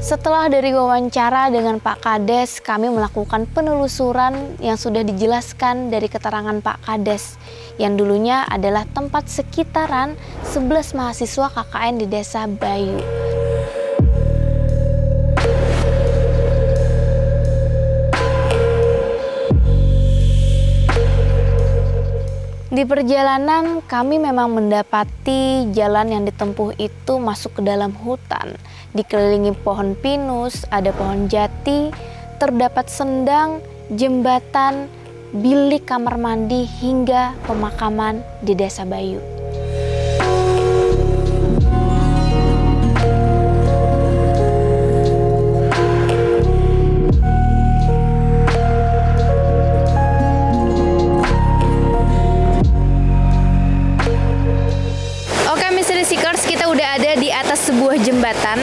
Setelah dari wawancara dengan Pak Kades, kami melakukan penelusuran yang sudah dijelaskan dari keterangan Pak Kades, yang dulunya adalah tempat sekitaran 11 mahasiswa KKN di Desa Bayu. Di perjalanan kami memang mendapati jalan yang ditempuh itu masuk ke dalam hutan. Dikelilingi pohon pinus, ada pohon jati, terdapat sendang, jembatan, bilik kamar mandi hingga pemakaman di Desa Bayu. Kita udah ada di atas sebuah jembatan,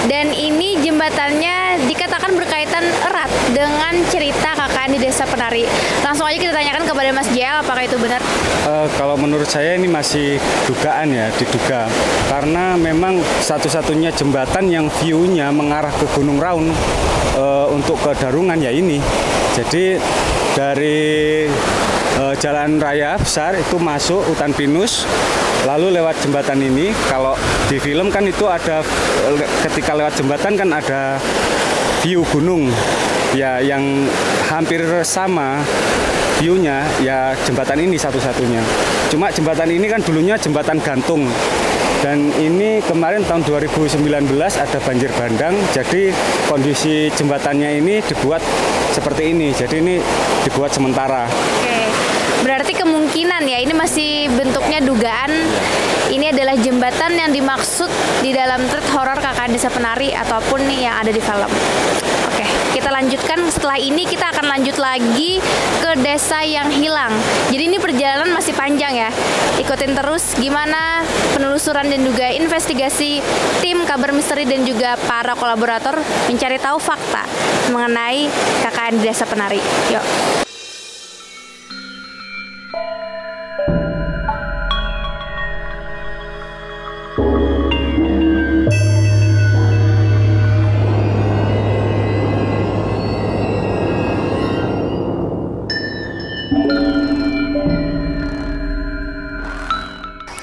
dan ini jembatannya dikatakan berkaitan erat dengan cerita KKN di Desa Penari. Langsung aja kita tanyakan kepada Mas JL, apakah itu benar? Kalau menurut saya ini masih dugaan ya, diduga. Karena memang satu-satunya jembatan yang view-nya mengarah ke Gunung Raung untuk ke Darungan ya ini. Jadi dari jalan raya besar itu masuk hutan pinus, lalu lewat jembatan ini. Kalau di film kan itu ada, ketika lewat jembatan kan ada view gunung ya, yang hampir sama view-nya ya jembatan ini satu-satunya. Cuma jembatan ini kan dulunya jembatan gantung, dan ini kemarin tahun 2019 ada banjir bandang, jadi kondisi jembatannya ini dibuat seperti ini. Jadi ini dibuat sementara. Oke. Berarti kemungkinan ya, ini masih bentuknya dugaan, ini adalah jembatan yang dimaksud di dalam thread horor KKN Desa Penari ataupun yang ada di film. Oke, kita lanjutkan. Setelah ini kita akan lanjut lagi ke desa yang hilang. Jadi ini perjalanan masih panjang ya. Ikutin terus gimana penelusuran dan juga investigasi tim Kabar Misteri dan juga para kolaborator mencari tahu fakta mengenai KKN Desa Penari. Yuk.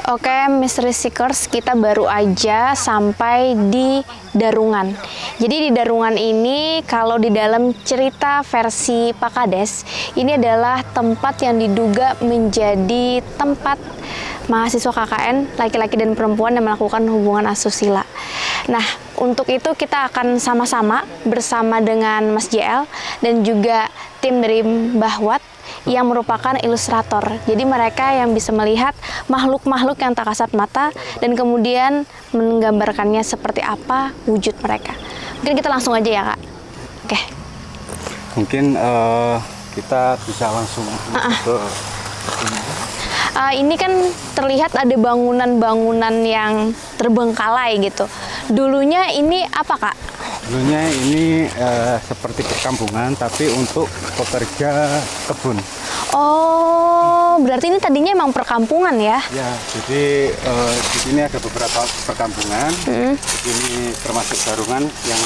Oke, Mystery Seekers, kita baru aja sampai di Darungan. Jadi di Darungan ini, kalau di dalam cerita versi Pak Kades, ini adalah tempat yang diduga menjadi tempat mahasiswa KKN, laki-laki dan perempuan yang melakukan hubungan asusila. Nah, untuk itu kita akan sama-sama bersama dengan Mas JL dan juga tim dari Mbah Wat yang merupakan ilustrator. Jadi mereka yang bisa melihat makhluk-makhluk yang tak kasat mata dan kemudian menggambarkannya seperti apa wujud mereka. Mungkin kita langsung aja ya, Kak. Oke. Mungkin kita bisa langsung ke ini kan terlihat ada bangunan-bangunan yang terbengkalai gitu. Dulunya ini apa, Kak? Dulunya ini seperti perkampungan, tapi untuk pekerja kebun. Oh, berarti ini tadinya emang perkampungan ya? Ya, jadi di sini ada beberapa perkampungan. Ini termasuk Darungan, yang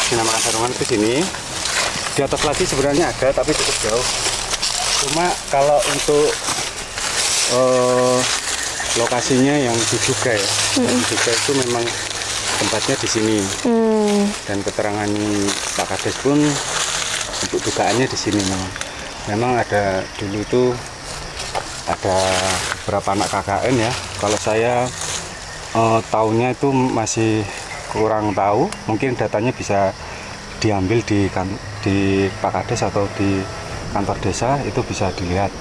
dinamakan Darungan itu sini. Di atas lagi sebenarnya ada, tapi cukup jauh. Cuma kalau untuk lokasinya yang diduga ya, diduga itu memang tempatnya di sini. Dan keterangan Pak Kades pun untuk dugaannya di sini memang ada dulu itu ada beberapa anak KKN ya. Kalau saya tahunnya itu masih kurang tahu, mungkin datanya bisa diambil di Pak Kades atau di kantor desa, itu bisa dilihat.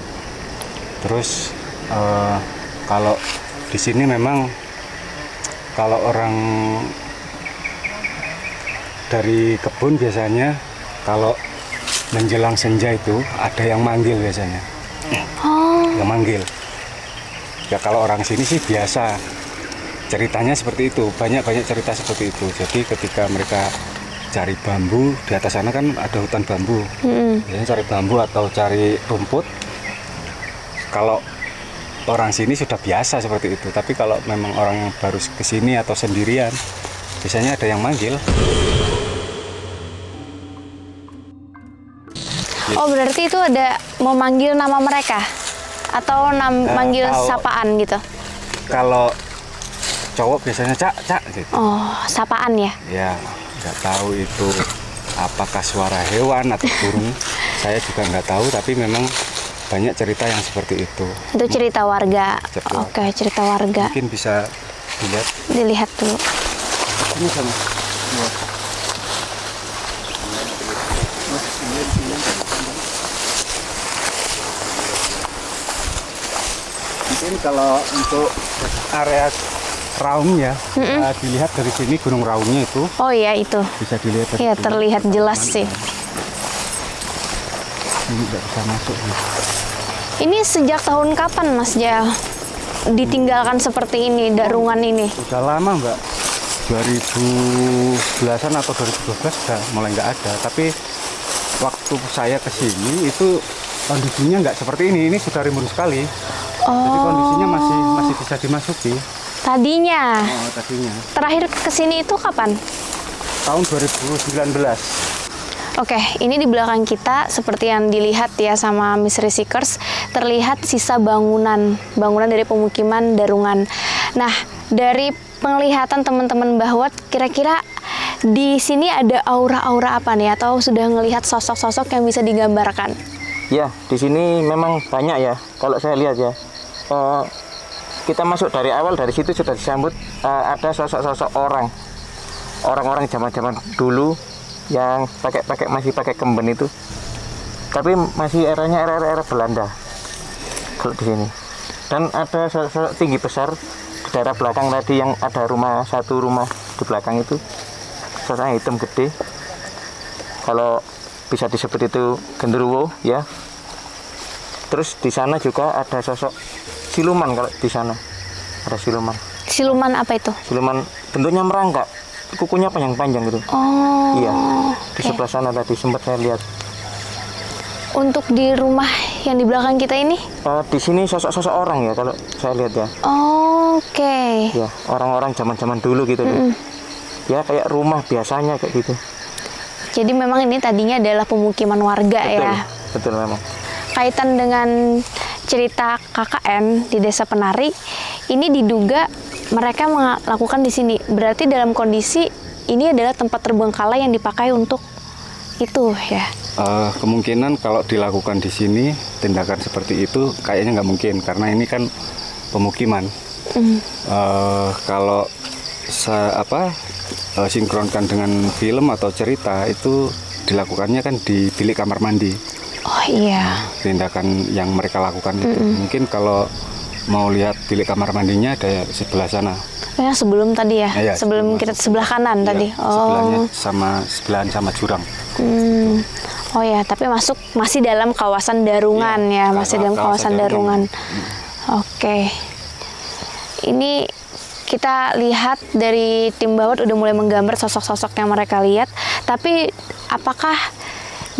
Terus kalau di sini memang kalau orang dari kebun biasanya kalau menjelang senja itu ada yang manggil biasanya. Yang manggil. Ya kalau orang sini sih biasa. Ceritanya seperti itu, banyak cerita seperti itu. Jadi ketika mereka cari bambu, di atas sana kan ada hutan bambu. Biasanya cari bambu atau cari rumput. Kalau orang sini sudah biasa seperti itu. Tapi kalau memang orang yang baru ke sini atau sendirian, biasanya ada yang manggil. Gitu. Oh, berarti itu ada memanggil nama mereka atau manggil sapaan gitu? Kalau cowok biasanya cak gitu. Oh, sapaan ya? Ya, nggak tahu itu apakah suara hewan atau burung. Saya juga nggak tahu, tapi memang banyak cerita yang seperti itu. Itu cerita warga. Oke, cerita warga. Mungkin bisa dilihat. Dilihat dulu. Ini sama. Mungkin kalau untuk area raungnya, dilihat dari sini Gunung Raungnya itu. Oh iya, itu. Bisa dilihat dari Iya, sini. terlihat jelas sih. Ini nggak bisa masuk. Ini sejak tahun kapan, Mas Jal? Ditinggalkan seperti ini, darungan ini? Udah lama, Mbak. 2011-an atau 2012 sudah mulai nggak ada. Tapi waktu saya ke sini itu kondisinya nggak seperti ini. Ini sudah rimbun sekali. Jadi kondisinya masih bisa dimasuki. Tadinya? Oh, tadinya. Terakhir ke sini itu kapan? Tahun 2019. Oke, ini di belakang kita seperti yang dilihat ya sama Mystery Seekers, terlihat sisa bangunan dari pemukiman Darungan. Nah, dari penglihatan teman-teman bahwa kira-kira di sini ada aura-aura apa nih, atau sudah melihat sosok-sosok yang bisa digambarkan? Ya, di sini memang banyak ya. Kalau saya lihat ya, kita masuk dari awal, dari situ sudah disambut ada sosok-sosok orang-orang zaman-zaman dulu yang masih pakai kemben itu, tapi masih era Belanda kalau di sini. Dan ada sosok tinggi besar di daerah belakang tadi yang ada satu rumah di belakang itu, sosoknya hitam gede, kalau bisa disebut itu genderuwo ya. Terus di sana juga ada sosok siluman, kalau di sana ada siluman. Siluman apa itu? Siluman bentuknya merangkak, kukunya panjang-panjang gitu. Oh. Iya. Di sebelah sana tadi sempat saya lihat. Untuk di rumah yang di belakang kita ini? Di sini sosok-sosok orang ya kalau saya lihat ya. Oke. Ya, orang-orang zaman-zaman dulu gitu. Ya kayak rumah biasanya kayak gitu. Jadi memang ini tadinya adalah pemukiman warga. Betul, ya. Betul memang. Kaitan dengan cerita KKN di Desa Penari, ini diduga mereka melakukan di sini. Berarti dalam kondisi ini adalah tempat terbengkalai yang dipakai untuk itu ya. Kemungkinan kalau dilakukan di sini tindakan seperti itu kayaknya nggak mungkin, karena ini kan pemukiman. Kalau sinkronkan dengan film atau cerita itu dilakukannya kan di bilik kamar mandi. Oh iya. Tindakan yang mereka lakukan itu. Mungkin kalau mau lihat bilik kamar mandinya ada sebelah sana. Ya, sebelum tadi ya, ya sebelum kita sebelah kanan ya, tadi. Sebelahnya sebelahan sama jurang. Oh ya, tapi masih dalam kawasan Darungan ya, masih dalam kawasan Darungan. Oke. Ini kita lihat dari tim Bawat udah mulai menggambar sosok-sosok yang mereka lihat. Tapi apakah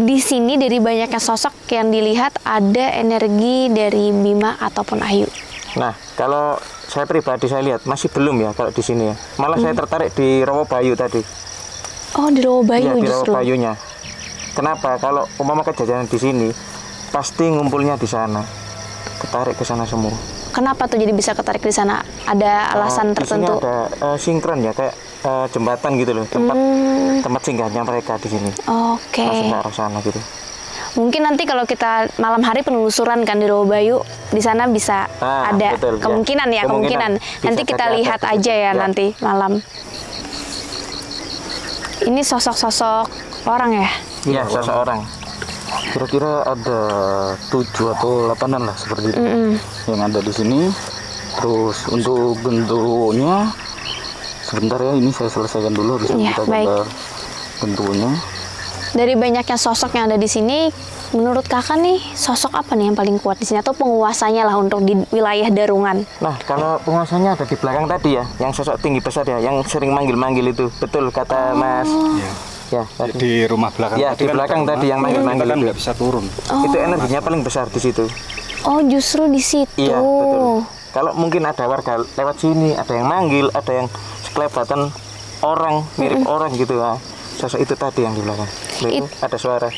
di sini dari banyaknya sosok yang dilihat ada energi dari Bima ataupun Ayu? Nah, kalau saya pribadi saya lihat masih belum ya kalau di sini ya. Malah saya tertarik di Rowo Bayu tadi. Oh, di Rowo Bayu ya, di justru. Rowo Bayunya. Kenapa? Kalau umpama kejadian di sini, pasti ngumpulnya di sana. Ketarik ke sana semua. Kenapa tuh jadi bisa ketarik di sana? Ada alasan tertentu? Di sini ada sinkron ya, kayak jembatan gitu loh, tempat singgahnya mereka di sini. Oke. Langsung ke arah sana gitu. Mungkin nanti kalau kita malam hari penelusuran kan di Rowo Bayu, di sana bisa ada betul, kemungkinan ya, kemungkinan. Nanti kita lihat aja ya nanti malam. Ini sosok-sosok orang ya? Iya, sosok orang. Kira-kira ada 7 atau 8-an lah seperti itu yang ada di sini. Terus untuk bentuknya, sebentar ya, ini saya selesaikan dulu, bisa kita gambar bentuknya. Dari banyaknya sosok yang ada di sini, menurut kakak nih sosok apa nih yang paling kuat di sini, atau penguasanya lah untuk di wilayah Darungan? Nah, kalau penguasanya ada di belakang tadi ya, yang sosok tinggi besar ya, yang sering manggil-manggil itu, betul kata Mas. Ya, di rumah belakang. Ya, di belakang tadi yang manggil-manggil kan nggak bisa turun. Itu energinya paling besar di situ. Oh, justru di situ. Iya, betul. Kalau mungkin ada warga lewat sini, ada yang manggil, ada yang sekelebatan orang, mirip orang gitu. Nah, sosok itu tadi yang di belakang. Itu ada suara.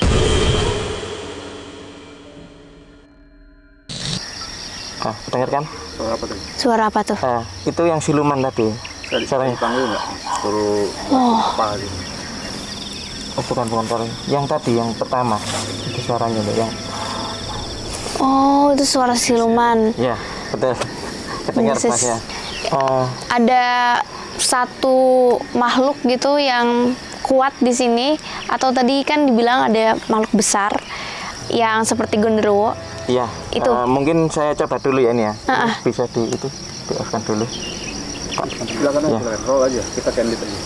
Nah, dengar kan? Suara apa tuh? Itu yang siluman tadi. Caranya panggil nggak? Suruh apa gitu? Oh, bukan sorry. Yang tadi, yang pertama. Itu suaranya loh, yang. Oh, itu suara siluman. Ya, betul. Kedengar This is- Mas ya. Ada satu makhluk gitu yang kuat di sini, atau tadi kan dibilang ada makhluk besar yang seperti genderuwo. Iya. Itu. Mungkin saya coba dulu ya ini ya. Ah. Bisa di off-kan dulu. Silakan aja, silakan. Roll aja, kita candid aja.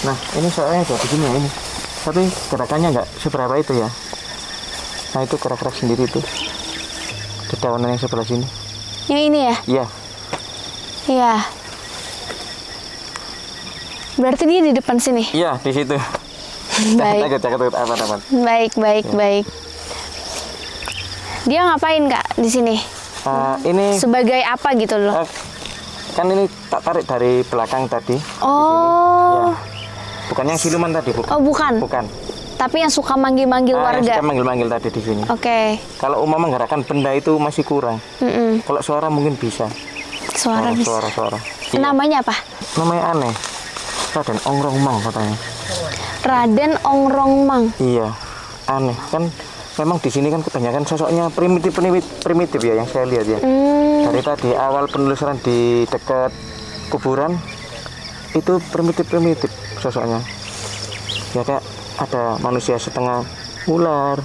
Nah, ini soalnya kayak begini ya ini. Tapi gerakannya nggak seberapa itu ya. Nah, itu gerak-gerak sendiri tuh. Dedaunan yang sebelah sini. Yang ini ya? Iya. Iya. Berarti dia di depan sini. Iya, di situ. Baik. Takut apa. Baik. Dia ngapain Kak di sini? Ini Sebagai apa gitu loh? kan ini tak tarik dari belakang tadi. Oh. Ya. Bukan yang siluman tadi, bukan. Oh, bukan. Bukan. Tapi yang suka manggil-manggil Yang warga. suka manggil-manggil tadi di sini. Oke. Kalau menggerakkan benda itu masih kurang. Mm-mm. Kalau suara mungkin bisa. Suara bisa. Suara. Iya. Namanya apa? Namanya aneh. Raden Ongrongmang katanya. Raden Ongrongmang. Iya, aneh kan. Memang di sini kan kebanyakan sosoknya primitif ya yang saya lihat ya. Dari tadi awal penelusuran di dekat kuburan itu primitif sosoknya. Ya kayak ada manusia setengah ular,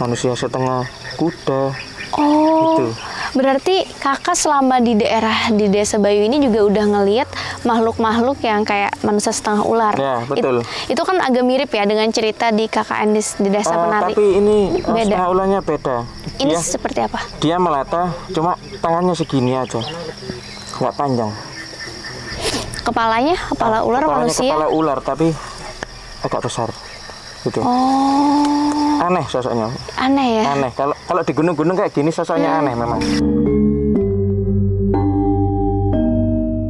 manusia setengah kuda. Oh. Gitu. Berarti Kakak selama di daerah di Desa Bayu ini juga udah ngelihat makhluk-makhluk yang kayak manusia setengah ular. Ya, betul. Itu kan agak mirip ya dengan cerita di KKN di Desa Penari. Tapi ini Beda. setengah ularnya beda. Ini Dia, seperti apa? dia melata, cuma tangannya segini aja, nggak panjang. Kepalanya, kepala ular Kepalanya manusia. kepala ular tapi agak besar, gitu. Oh, Aneh sosoknya. aneh ya. Aneh. Kalau di gunung-gunung kayak gini sosoknya aneh memang.